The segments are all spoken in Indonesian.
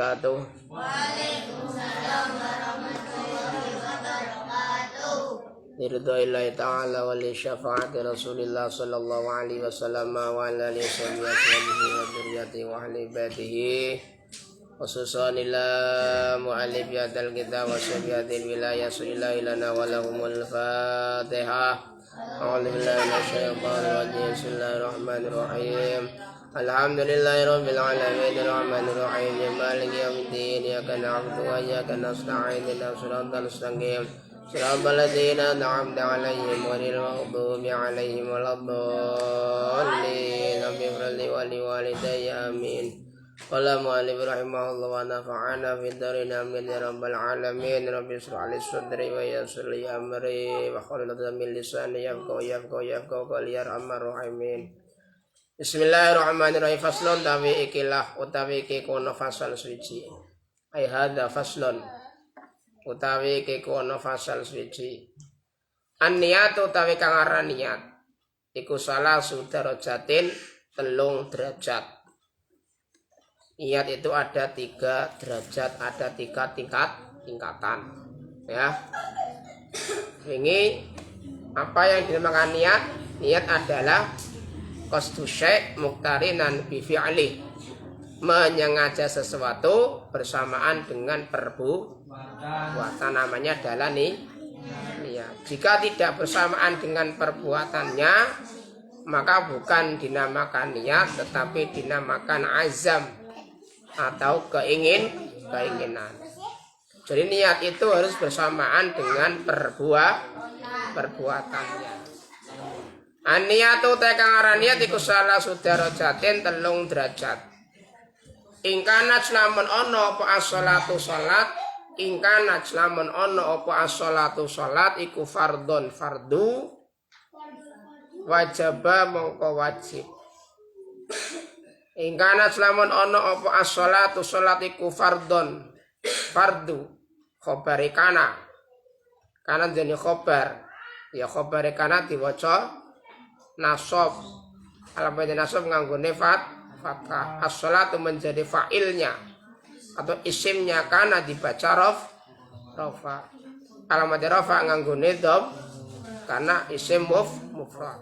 wabarakatuh. Waalaikumsalam warahmatullahi wabarakatuh. Ridhoillahi ta'ala wa li syafa'ati Rasulillah sallallahu alaihi wasallam wa ala alihi wa dzurriyyatihi wa ahli baitihi khususan ila mu'allif yadal kitab wa syabiyatil wilayah sallallahu lana wa lahumul fatihah. A'udzu billahi minasyaitonir rajim. Bismillahirrahmanirrahim. Alhamdulillahi rabbil alamin arrahmanir rahim maliki yaumiddin iyyaka na'budu wa iyyaka nasta'in ihdinas siratal mustaqim siratal ladzina an'amta 'alaihim ghairil maghdubi 'alaihim waladdallin amin wa liwalidayya amin. Qala mu'allif rahimahullah wa nafa'ana fid darin amin ya rabbal alamin. Rabbi ishrah li sadri wa yassir li amri wa hlul 'uqdatam min lisani yafqahu qawli arhamar rahimin. Bismillahirrahmanirrahim. Faslon tawi ikilah utawi iki kono fasal suci. Ai hadza faslon utawi iki kono fasal suci. An-niyat utawi kang aran niat iku salah sudarajatin 3 derajat. Niat itu ada 3 derajat, ada 3 tingkatan. Ya. Ini apa yang dinamakan niat? Niat adalah qasdu syai' muqtarinan bi fi'li, menyengaja sesuatu bersamaan dengan perbuatan, namanya adalah niat. Jika tidak bersamaan dengan perbuatannya maka bukan dinamakan niat tetapi dinamakan azam atau keinginan. Jadi niat itu harus bersamaan dengan perbuatannya. An-niyatu tekang aran niat iku salah sudarajatin 3 derajat. Ingkana lamun ana apa as-shalatu salat, ingkana lamun ana apa as-shalatu salat iku fardhon fardu, wajaba mongko wajib. Ingkana lamun ana apa as-shalatu salat iku fardhon fardu, khobar kana. Kana dene khobar. Ya khobar kana diwaca nasab. Alamat nasab nganggone fathah. As-shalatu menjadi fa'ilnya atau isimnya kana dibaca rafa. Alamat rafa nganggone dhom karena isim mufrad.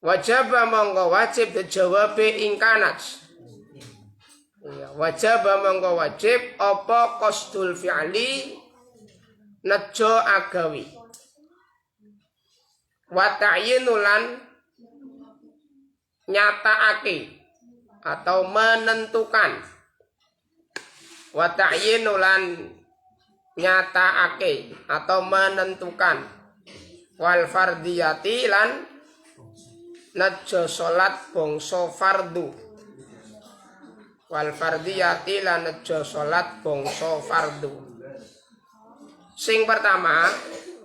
Wajib monggo wajib dijawab ingkanat. Ya, wajib monggo wajib apa qasdul fi'li nejo agawi. Wa ta'yinulan nyataake atau menentukan. Wa ta'yinulan nyataake atau menentukan. Wal fardiyati lan najo salat bangsa fardu. Wal fardiyati lan najo salat bangsa fardu. Sing pertama,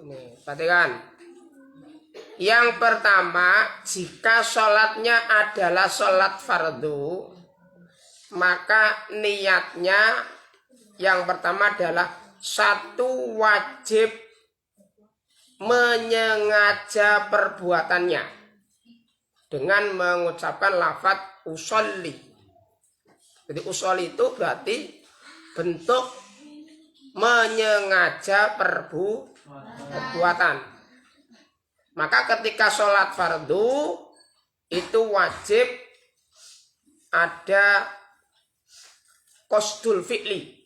ini perhatikan. Yang pertama, jika sholatnya adalah sholat fardu, maka niatnya yang pertama adalah 1 wajib menyengaja perbuatannya dengan mengucapkan lafadz usolli. Jadi usolli itu berarti bentuk menyengaja perbuatan. Maka ketika sholat fardu itu wajib ada qasdul fi'li,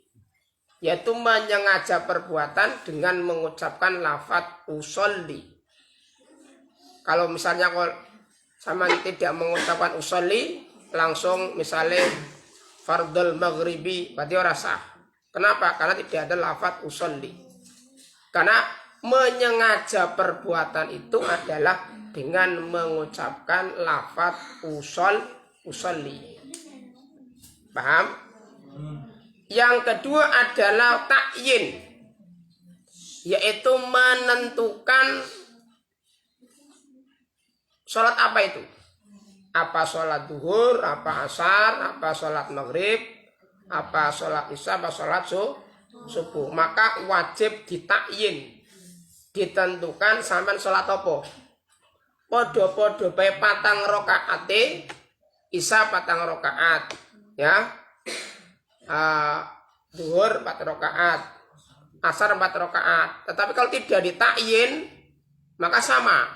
yaitu menyengaja perbuatan dengan mengucapkan lafadz usolli. Kalau misalnya sama tidak mengucapkan usolli, langsung misalnya fardul maghribi, berarti ora sah. Kenapa? Karena tidak ada lafadz usolli. Karena menyengaja perbuatan itu adalah dengan mengucapkan lafadz usolli. Paham? Yang kedua adalah ta'yin, yaitu menentukan sholat apa itu. Apa sholat duhur, apa asar, apa sholat maghrib, apa sholat isya, apa sholat subuh. Maka wajib ditakyin, ditentukan sampean sholat apa. Podo-podo bae 4 rakaate, isya 4 rakaat, ya. Zuhur 4 rakaat, asar 4 rakaat. Tetapi kalau tidak ditakyin maka sama.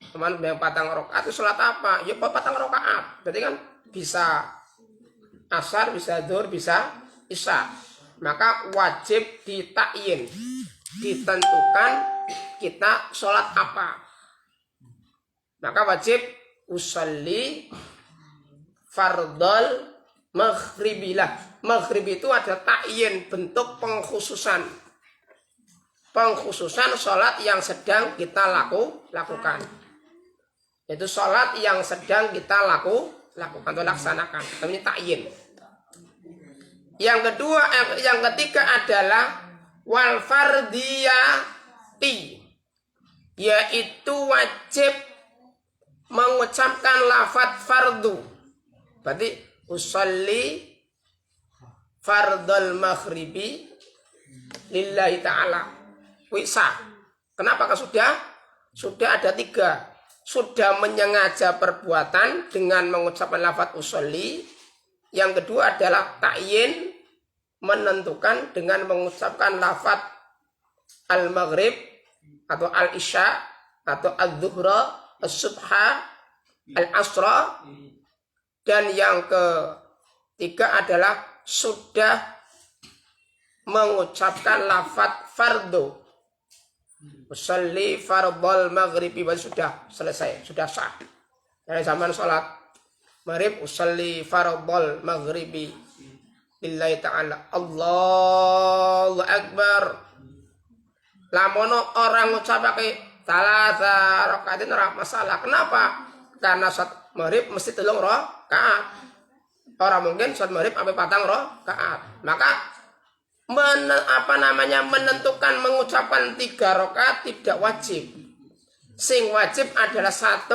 Teman yang 4 rakaat itu sholat apa? Ya 4 rakaat. Berarti kan bisa asar, bisa zuhur, bisa isya. Maka wajib ditakyin, ditentukan kita sholat apa. Maka wajib usolli fardol maghribilah. Maghrib itu ada takyin, bentuk pengkhususan. Pengkhususan sholat yang sedang kita lakukan. Itu sholat yang sedang kita lakukan atau laksanakan. Ini takyin. Yang ketiga adalah wal fardiyati, yaitu wajib mengucapkan lafadz fardu. Berarti usolli fardal maghribi lillahi ta'ala. Wisa. Kenapa? Karena sudah ada 3. Sudah menyengaja perbuatan dengan mengucapkan lafadz usolli. Yang kedua adalah takyin, menentukan dengan mengucapkan lafadz al-maghrib atau al-isya atau al-zuhra, al-subha, al-asra. Dan yang ketiga adalah sudah mengucapkan lafadz fardu. Usolli fardhal maghribi, sudah selesai, sudah sah. Dari zaman sholat maghrib, usolli fardhal maghribi lillahi ta'ala. Allahu akbar. Lamono orang ngucapake salasa rakaatin ora masalah. Kenapa? Karena sholat maghrib mesti 3 rakaat. Orang mungkin sholat maghrib sampai 4 rakaat. Maka menentukan mengucapkan 3 rakaat tidak wajib. Sing wajib adalah 1,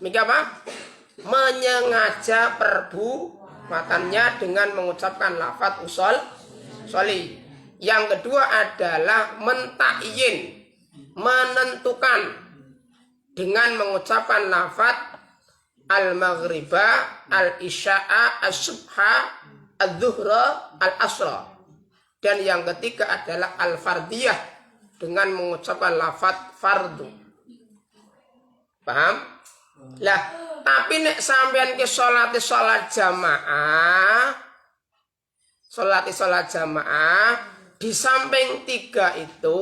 apa? Menyengaja perbuatannya dengan mengucapkan lafadz usolli. Yang kedua adalah mentakyin, menentukan dengan mengucapkan lafadz al-maghriba, al-isya'a, as-subha, al-zuhra, al-asra. Dan yang ketiga adalah al-fardiyah, dengan mengucapkan lafadz fardu. Paham? Lah, tapi nek sampean ke sholat jamaah, di samping 3 itu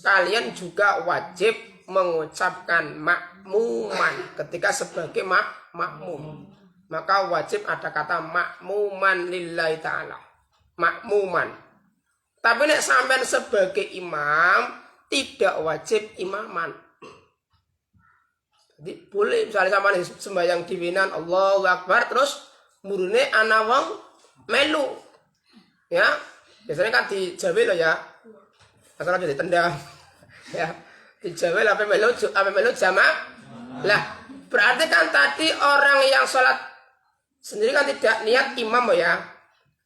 kalian juga wajib mengucapkan makmuman ketika sebagai makmum. Maka wajib ada kata makmuman lillahi ta'ala. Makmuman. Tapi nek sampean sebagai imam tidak wajib imaman. Jadi boleh misalnya sama sembahyang diwinan Allahu Akbar terus murune ana wong melu. Ya. Biasanya kan di Jawa lo ya. Asal jadi tendang. Ya. Di Jawa apa melu jamaah. Lah, berarti kan tadi orang yang sholat sendiri kan tidak niat imam ya.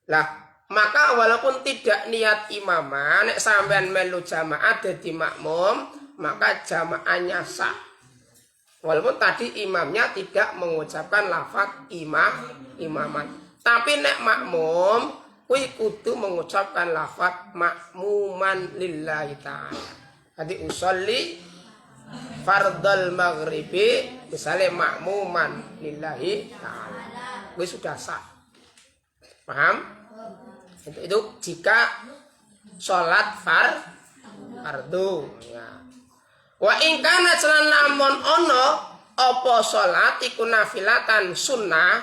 Lah, maka walaupun tidak niat imaman, nek sampean melu jamaah dadi makmum, maka jamaahnya sah. Walaupun tadi imamnya tidak mengucapkan lafadz imaman. Tapi nek makmum kuwi kudu mengucapkan lafadz makmuman lillahi ta'ala. Jadi usolli fardal maghribi misalnya makmuman lillahi ta'ala. Kuwi sudah sah. Paham? Itu jika sholat fardu ya. Wa in kana salan lamun ono apa salat iku nafilatan sunnah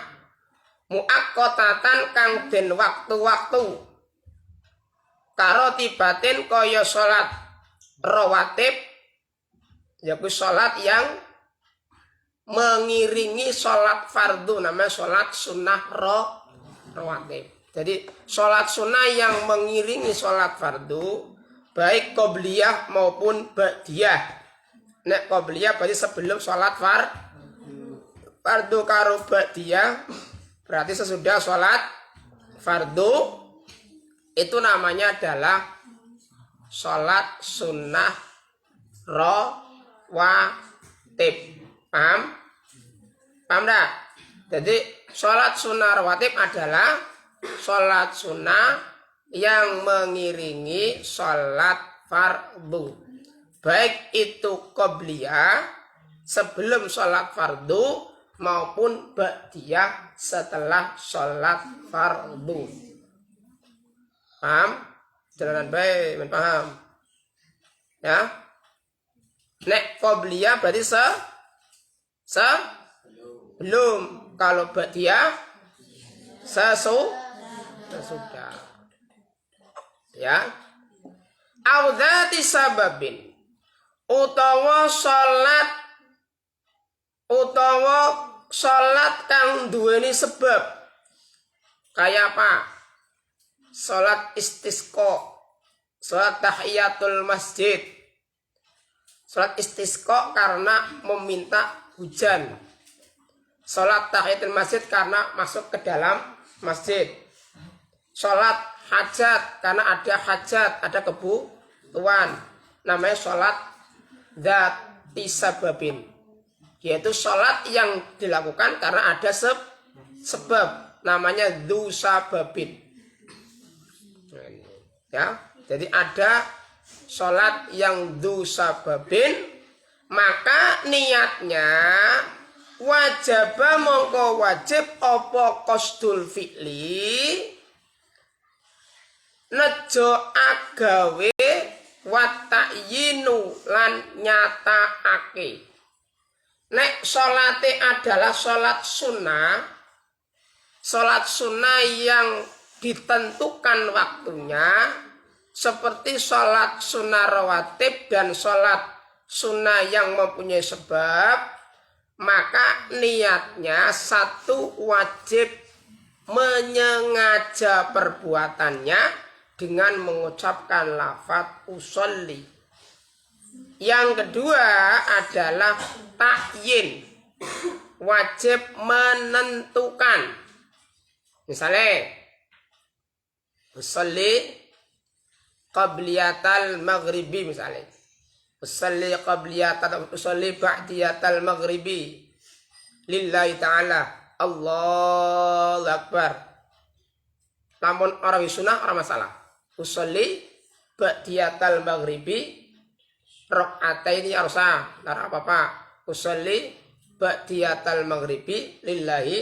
muaqqatatan kang den waktu-waktu karo tibatin kaya salat rawatib yaiku salat yang mengiringi salat fardu namanya salat sunnah rawatib. Jadi salat sunnah yang mengiringi salat fardu baik qobliyah maupun ba'diyah. Nek qobliyah berarti sebelum sholat fardu karo ba'diyah berarti sesudah sholat fardu itu namanya adalah sholat sunnah rawatib. Paham? Paham dah? Jadi Sholat sunnah rawatib adalah sholat sunnah yang mengiringi sholat fardu. Baik itu qobliyah sebelum sholat fardu maupun ba'diyah setelah sholat fardu. Paham? Jalanan baik, paham? Ya. Nek qobliyah berarti belum. Kalau ba'diyah sesudah. Ya. Audati sababin utawa salat kang duweni sebab. Kayak apa? Salat istisqa, salat tahiyatul masjid. Salat istisqa karena meminta hujan. Salat tahiyatul masjid karena masuk ke dalam masjid. Salat hajat karena ada hajat, ada kebutuhan. Namanya salat dzati sababin. Yaitu salat yang dilakukan karena ada sebab. Namanya dzu sababin. Ya, jadi ada salat yang dzu sababin, maka niatnya wajib mongko wajib apa qasdul fi'li nejo agawe wa ta'yinu lan nyataake. Nek salate adalah salat sunnah yang ditentukan waktunya, seperti salat sunnah rawatib dan salat sunnah yang mempunyai sebab, maka niatnya satu wajib menyengaja perbuatannya dengan mengucapkan lafaz usolli. Yang kedua adalah ta'yin, wajib menentukan. Misalnya usolli qabliyatal maghribi misalnya. Usolli qabliyatal usolli ba'diyatal maghribi lillahi ta'ala. Allahu akbar. Namun orang sunnah orang masalah. Usolli ba'diyatal maghribi rakaataini arsa. Tidak apa-apa. Usolli ba'diyatal maghribi lillahi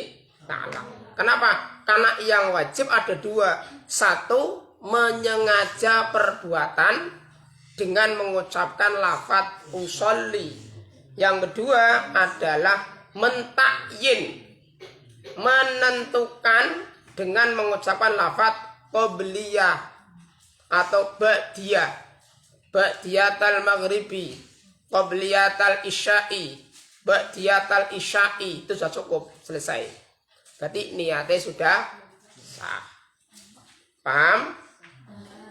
ta'ala. Kenapa? Karena yang wajib ada dua. Satu, menyengaja perbuatan dengan mengucapkan lafaz usolli. Yang kedua adalah mentakyin, menentukan dengan mengucapkan lafaz qobliyah atau ba'diyah, ba'diyatal maghribi, qobliyatal isya'i, ba'diyatal isya'i. Itu sudah cukup, selesai. Berarti niatnya sudah sah. Paham?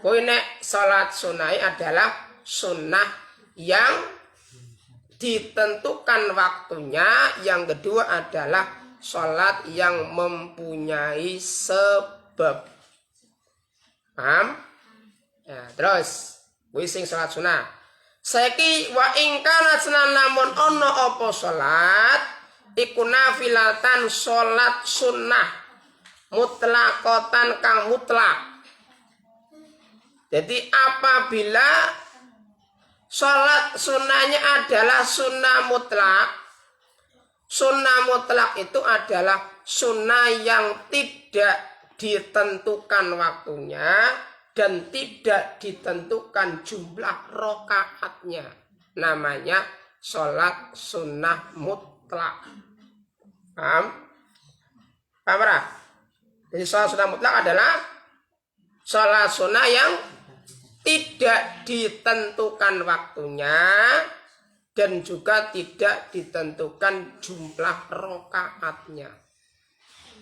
Nek salat sunnah adalah sunnah yang ditentukan waktunya. Yang kedua adalah salat yang mempunyai sebab. Paham? Ya, terus wising salat sunnah. Saiki wa ingkana senan lamun ono apa salat iku nafilatan salat sunnah mutlaqatan kang mutlak. Jadi apabila sholat sunnahnya adalah sunnah mutlak itu adalah sunnah yang tidak ditentukan waktunya dan tidak ditentukan jumlah rokaatnya. Namanya sholat sunnah mutlak. Paham? Paham? Jadi sholat sunnah mutlak adalah sholat sunnah yang tidak ditentukan waktunya dan juga tidak ditentukan jumlah rokaatnya.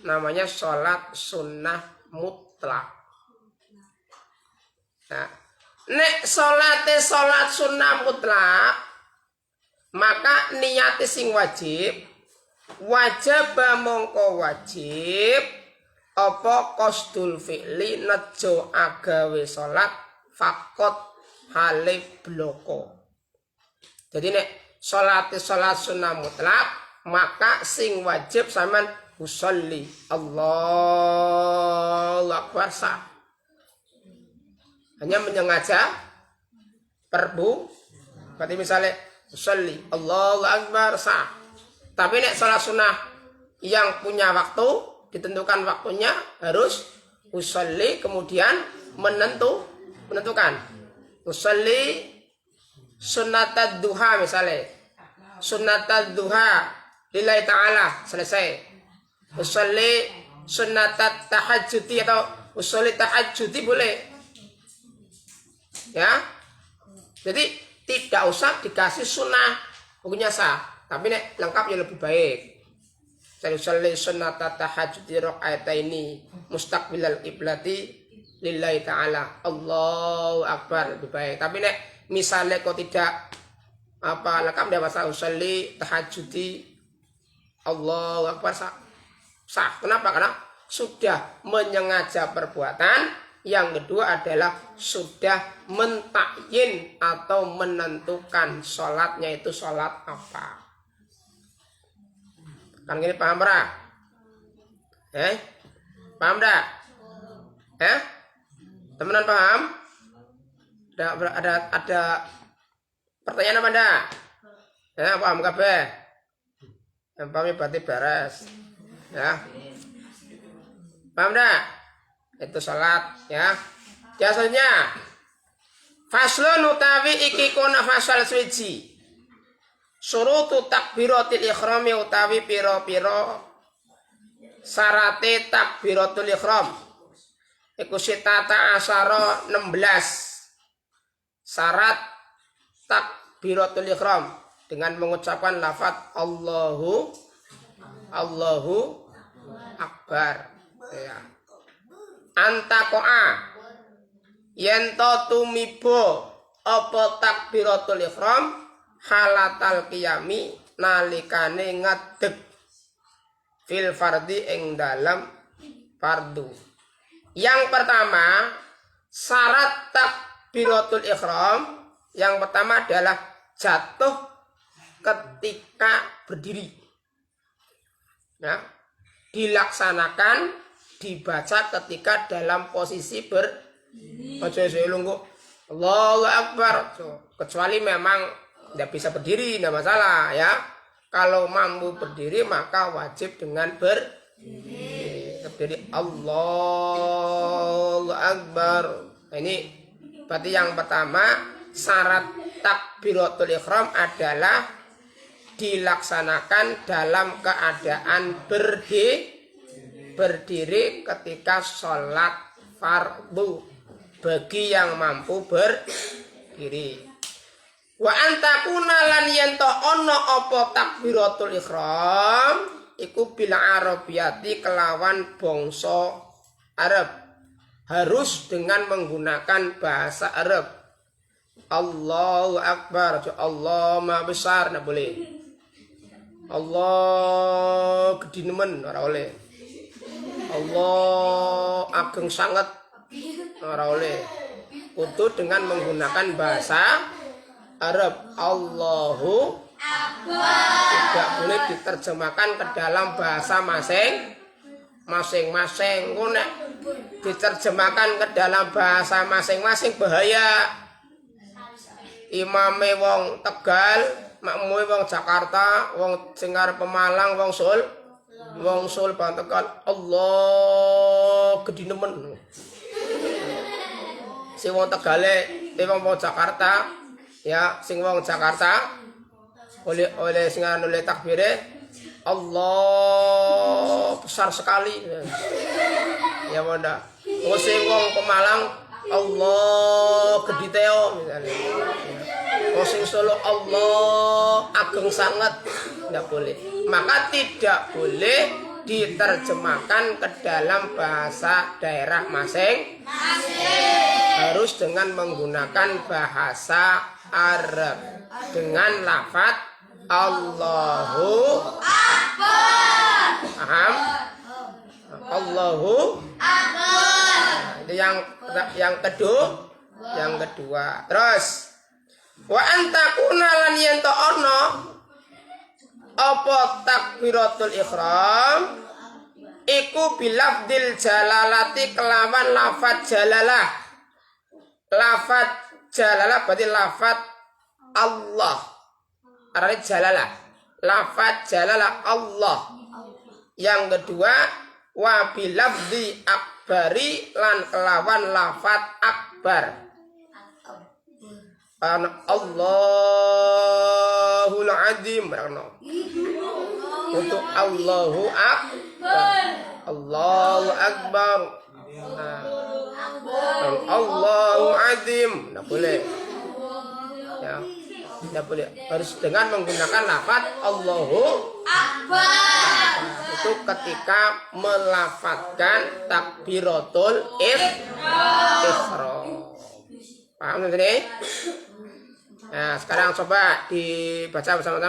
Namanya sholat sunnah mutlak. Nah, nek sholat sunnah mutlak, maka niat sing wajib mongko wajib apa qasdul fi'li nejo agawe sholat fakot halif bloko. Jadi nek sholat sunnah mutlak, maka sing wajib sampean usolli. Allahu Akbar sah. Hanya menyengaja berarti misalnya usolli Allahu Akbar sah. Tapi nek sholat sunnah yang punya waktu, ditentukan waktunya harus usolli kemudian menentukan. Usolli sunnatad duha misalnya. Sunnatad duha lillahi ta'ala selesai. Usolli sunnatat tahajjudi atau usolli tahajjudi boleh. Ya. Jadi tidak usah dikasih sunnah, hukumnya sah. Tapi nek lengkap ya lebih baik. Saya usolli sunnatat tahajjudi rakaataini mustaqbilal qiblati lillahi ta'ala. Allahu Akbar lebih baik. Tapi nek misalnya kau tidak lengkap dia masa usolli tahajjudi Allahu Akbar sah. Kenapa? Karena sudah menyengaja perbuatan. Yang kedua adalah sudah mentakyin atau menentukan sholatnya itu sholat apa. Kan gini paham dah? Paham dah? Temenan paham? Ada pertanyaan apa dah? Paham kabeh? Yang paham berarti beres. Ya. Paham dah? Itu salat ya. Biasanya faslun utawi iki kuna fasal swiji. Surutu takbiratul ikhrami utawi pira-pira syarate takbiratul ikhram. Iku sitata asyara 16. Syarat takbiratul ikhram dengan mengucapkan lafaz Allahu Akbar. Ya. Antakoa yento tumibo apa takbiratul ihram halatal qiyami nalikane ngadeg fil fardi ing dalam fardu. Yang pertama syarat takbiratul ihram yang pertama adalah jatuh ketika berdiri. Ya, dilaksanakan dibaca ketika dalam posisi berdiri. Aja selungguh Allahu Akbar. Kecuali memang tidak bisa berdiri, tidak masalah ya. Kalau mampu berdiri maka wajib dengan berdiri. Allahu Akbar. Ini berarti yang pertama syarat takbiratul ihram adalah dilaksanakan dalam keadaan berdiri ketika sholat fardu bagi yang mampu berdiri. Wa antakuna lan yento ono opo takbiratul ihram iku bila arabiyati kelawan bangsa Arab, harus dengan menggunakan bahasa Arab. Allahu Akbar, Allah Maha Besar, tidak boleh. Allah gede nemen, ora oleh. Allah ageng sangat, ora oleh. Kudu dengan menggunakan bahasa Arab. Allahu Akbar tidak boleh diterjemahkan ke dalam bahasa masing-masing. Nek diterjemahkan ke dalam bahasa masing-masing bahaya. Imame wong Tegal, makmume wong Jakarta, wong Singar Pemalang, wong Sul Tegal. Allah gede nemen. Sing wong Tegale, wong Jakarta, ya sing wong Jakarta oleh singan oleh takbire Allah besar sekali. Ya bunda. Sing wong Pemalang Allah gede teo misalnya. Sing Solo Allah ageng sangat, tidak boleh. Maka tidak boleh diterjemahkan ke dalam bahasa daerah masing-masing. Harus dengan menggunakan bahasa Arab dengan lafaz Allahu Akbar. Paham? Allahu Akbar. Itu yang kedua. Terus wa antakuna lan yento ono apa takbiratul ihram iku bilafdil jalalati kelawan lafat jalalah. Lafat jalalah berarti lafat Allah. Artinya jalalah. Lafat jalalah Allah. Yang kedua wa bilafdi akbari lan kelawan lafat akbar. Allahul Azim. Untuk Allahu Akbar. Allahu Akbar. Allahu Azim. Tidak boleh. Ya, tidak boleh. Harus dengan menggunakan lafaz Allahu Akbar. Itu ketika melafazkan takbiratul ihram. Paham tadi? Nah, sekarang coba dibaca bersama-sama.